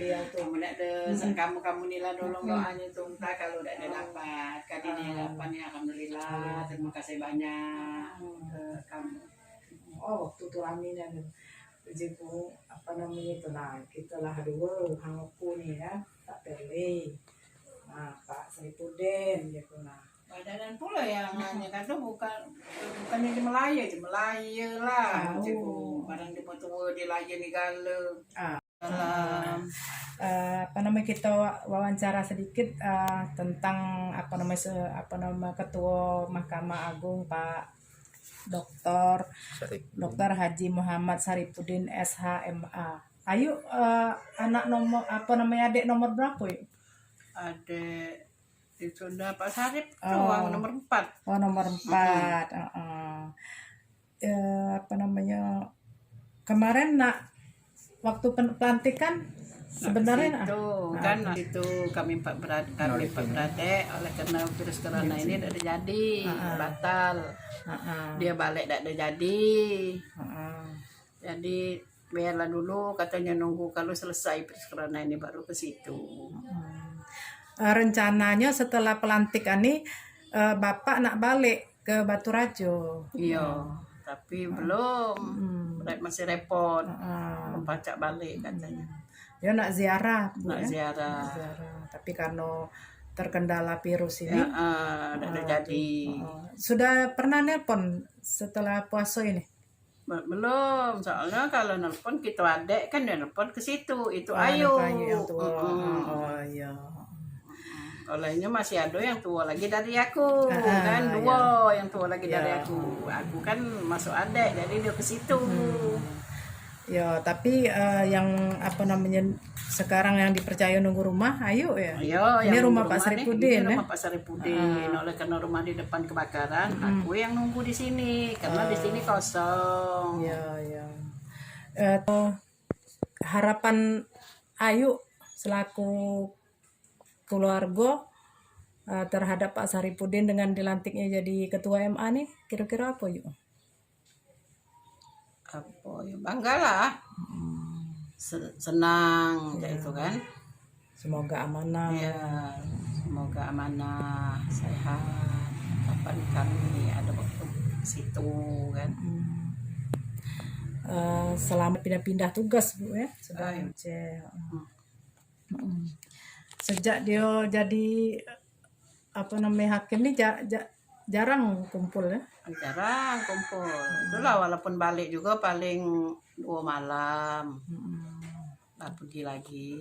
beliau tuh. Kemudian kamu nila dolong doanya tuh entah kalau udah ada dapat. Kali ini dapat ya alhamdulillah. Terima kasih banyak ke kamu. Oh waktu tuh aminnya tuh. Jadi apa namanya itu nah kita lah dua hangku nih ya tak pilih. Nah Pak Saipudin gitu nah. Badan pula yang hanya kata bukannya di Melaya lah. Barang di Motowo di Laya di Gale. Apa namanya kita wawancara sedikit tentang apa nama Ketua Mahkamah Agung Pak Dr. Haji Muhammad Saripudin SHMA. Ayo anak nomor apa namanya adik nomor berapa yuk? Adik itu udah Pak Sarip nomor 4. Oh nomor 4. Apa namanya kemarin waktu pelantikan sebenarnya itu kami empat beradik oleh karena virus corona ini tidak jadi batal dia balik tidak jadi jadi biarlah dulu katanya nunggu kalau selesai virus corona ini baru ke situ. Rencananya setelah pelantikan ini Bapak nak balik ke Baturajo. Iya, tapi belum. Masih repot. Membaca balik katanya. Ya nak ziarah, Bu. Ziarah. Tapi karena terkendala virus ini tidak jadi. Sudah pernah nelpon setelah puasa ini? Belum, soalnya kalau nelpon kita adek kan dia nelpon ke situ. Itu Ayu. Oh iya. Olehnya masih ada yang tua lagi dari aku kan dua yang tua lagi dari aku kan masuk adek jadi dia ke situ. Ya tapi yang apa namanya sekarang yang dipercaya nunggu rumah ayo ya. Ini rumah Pak Saripudin rumah Pak Saripudin. Oleh karena rumah di depan kebakaran aku yang nunggu di sini karena di sini kosong. Ya. Harapan Ayu selaku keluarga terhadap Pak Saripudin dengan dilantiknya jadi ketua MA nih kira-kira apa yuk? Apa ya bangga lah, senang kayak itu kan. Semoga amanah. Ya, semoga amanah, sehat. Kapan kami ada waktu situ kan. Selama pindah-pindah tugas Bu ya sudah sejak dia jadi apa namanya hakim ini jarang kumpul ya? Jarang kumpul. Itulah walaupun balik juga paling 2 malam. Baru pergi lagi.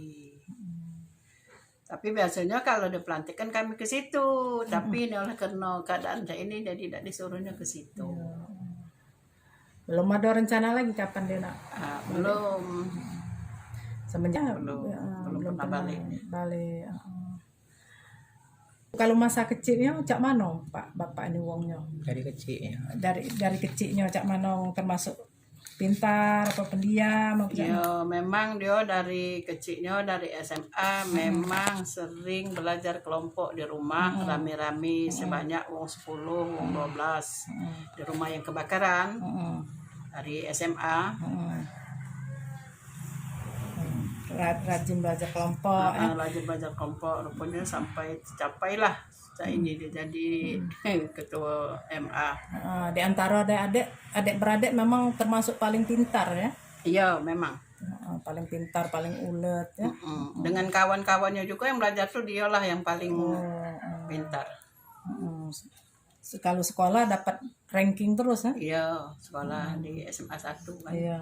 Tapi biasanya kalau ada pelantikan kami ke situ. Tapi ini oleh karena keadaan ini jadi tidak disuruhnya ke situ. Belum ada rencana lagi kapan dia nak? Belum. Semenjak belum pernah balik. Kalau masa kecilnya cak mana Bapak ini wongnya? Dari kecilnya. Dari kecilnya cak mana termasuk pintar apa pendiam? Ya memang dia dari kecilnya dari SMA memang sering belajar kelompok di rumah rame-rame sebanyak wong 10, wong 12 di rumah yang kebakaran dari SMA. Rajin belajar kelompok. Rajin belajar kelompok rupanya sampai tercapailah ini dia jadi ketua MA. Di antara adik beradik memang termasuk paling pintar ya? Iya memang. Paling pintar, paling ulet ya. Dengan kawan-kawannya juga yang belajar tuh dialah yang paling pintar. Kalau sekolah dapat ranking terus ya? Iya sekolah di SMA 1 kan. Iya.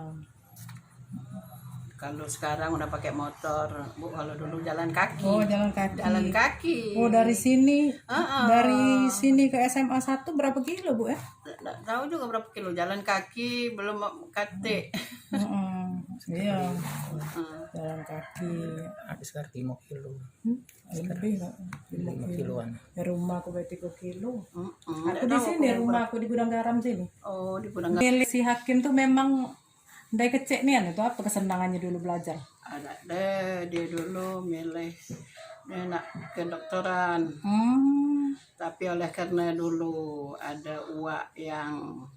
Kalau sekarang udah pakai motor, Bu. Kalau dulu jalan kaki. Oh, jalan kaki. Jalan kaki. Oh, dari sini. Dari sini ke SMA 1 berapa kilo, Bu ya? Nggak tahu juga berapa kilo. Jalan kaki belum KT. Iya. Jalan kaki. Habis sekitar 5 kilo. Lebih enggak? 5 kiloan. Ya rumah aku 3 kilo. Aku di sini, rumah aku di Gudang Garam sini. Oh, di Gudang Garam. Milih si hakim tuh memang dari kecil nih itu apa kesenangannya dulu belajar? Ada deh dia dulu milih dia nak kedokteran. Tapi oleh karena dulu ada uak yang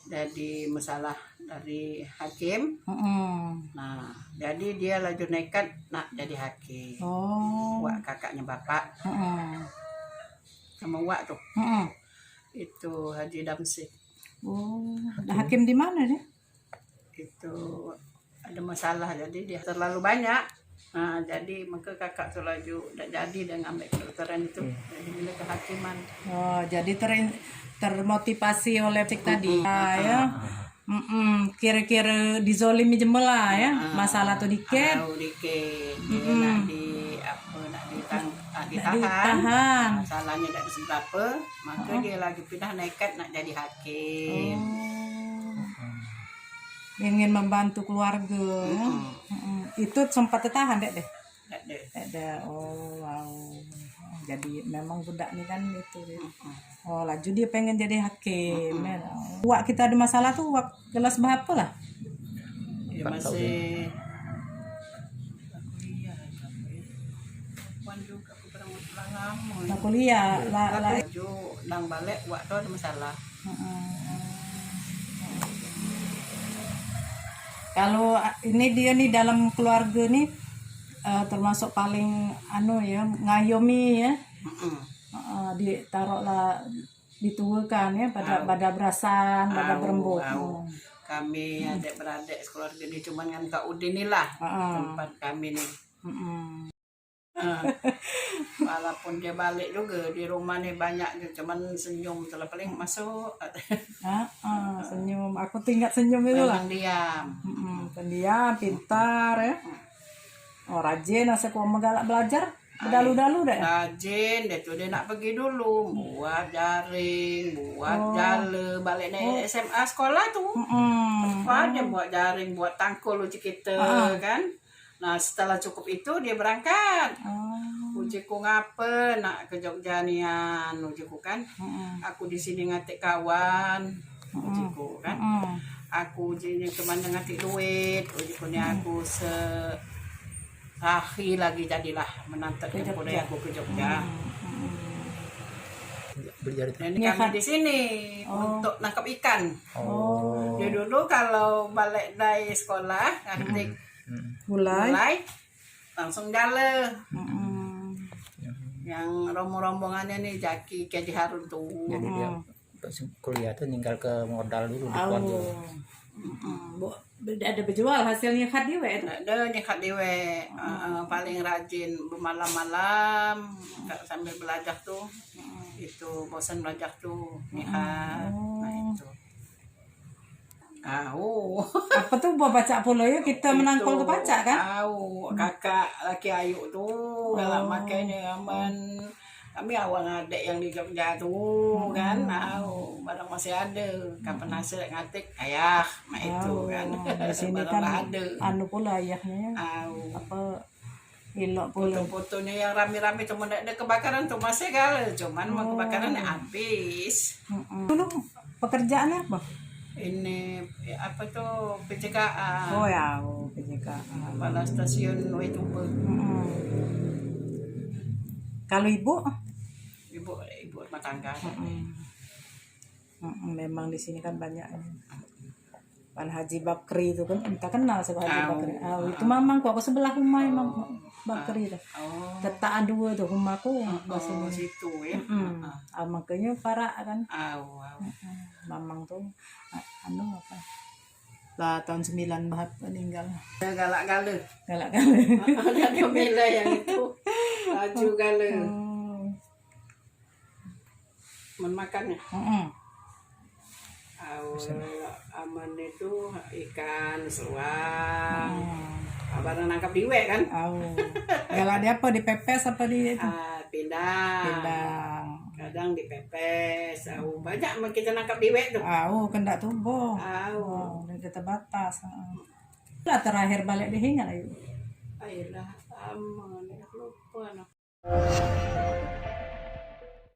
jadi masalah dari hakim. Mm-mm. Nah, jadi dia laju nekat nak jadi hakim. Oh. Wak kakaknya bapak Mm-mm. sama Wak tuh. Mm-mm. Itu Haji Damsik. Oh, hakim di mana dia? Itu ada masalah, jadi dia terlalu banyak. Nah, jadi maka kakak tuh laju udah jadi dan ngambil kedokteran itu. Jadi milih kehakiman. Oh, jadi termotivasi oleh cik tadi. Ya. Kira-kira dizolimi jemela ya. Masalah tuh dikit. Tahu dikit. Dia nak ditahan. Ditahan. Masalahnya dari seberapa, maka dia lagi pindah nekat nak jadi hakim. Ingin membantu keluarga. Ya. Itu sempat tertahan deh. Tak ada. Ada. Oh, wow. Jadi memang budak nih kan itu. Oh, laju dia pengen jadi hakim. Ya. Wak kita ada masalah tuh wak kelas berapa lah? Dia masih juga aku pernah pulang lama. Nah, kuliah lah. Laju nang balik Wak tuh ada masalah. Kalau ini dia nih dalam keluarga nih termasuk paling ya ngayomi ya. Ditaruhlah dituakan ya pada berasan, pada berembuk. Kami adik-beradik keluarga ini cuman kan Kak Udin nih lah tempat kami nih. Walaupun dia balik juga di rumah nih banyak cuman senyum telah paling masuk. Senyum, aku tinggal senyum itu lah. Diam. Pendiam, pintar ya. Oh, rajin asal kau galak belajar. Dalu-dalu deh. Rajin, dia tuh dia nak pergi dulu buat jaring, buat jale, balik dari SMA sekolah tuh. Apa dia buat jaring, buat tangkul uji kita kan. Nah setelah cukup itu dia berangkat. Ujiku ngapa nak ke Jogja nian ujiku kan. Aku di sini ngatik kawan ujiku kan. Aku ujinya kemana ngatik duit ujiku ni aku akhir lagi jadilah menanti jemput aku ke Jogja. Dan kami di sini untuk nangkap ikan. Dia dulu kalau balik dari sekolah ngatik mulai langsung jale. Yang rombongannya nih Jaki Kaji Harun tuh. Jadi dia kuliah tuh tinggal ke modal dulu di keluarga. Ada berjual hasilnya khat dewe itu. Ada nyekat dewe paling rajin bermalam-malam sambil belajar tuh. Itu bosan belajar tuh nyekat. Nah itu. Apa tuh buat baca pula ya kita menangkol ke pacak kan? Kakak laki Ayu tuh kalau makanya aman kami awal adik yang di Jogja tuh kan, barang masih ada. Kapan hasil ngatik ayah, itu kan. Di sini kan ada. Pula ayahnya. Apa ilok pula. Foto-fotonya yang rame-rame cuma ada kebakaran tuh masih gagal, cuman kebakaran habis. Dulu pekerjaannya apa? Ini apa tuh PCKA. PCKA. Kepala stasiun Wetuba. Kalau ibu rumah tangga. Memang di sini kan banyak. Pan Haji Bakri itu kan kita kenal sebagai Haji Bakri. Itu mamang aku sebelah rumah Imam Bakri itu. Tetaan dua tuh rumahku bahasanya situ ya. Makanya parah kan. Mamang tuh apa? Lah tahun 9 bahat meninggal. Galak-galak. Ada Kamila yang itu. Laju galak. Memakannya. Aman itu ikan seluang. Abang nangkap diwe kan? Galak dia apa dipepes apa di itu? Pindang. Kadang dipepes. Banyak kita nangkap diwe tuh. Kendak tubuh. Kita batas. Lah terakhir balik di hingan ayo. Ayolah, aman. Lupa.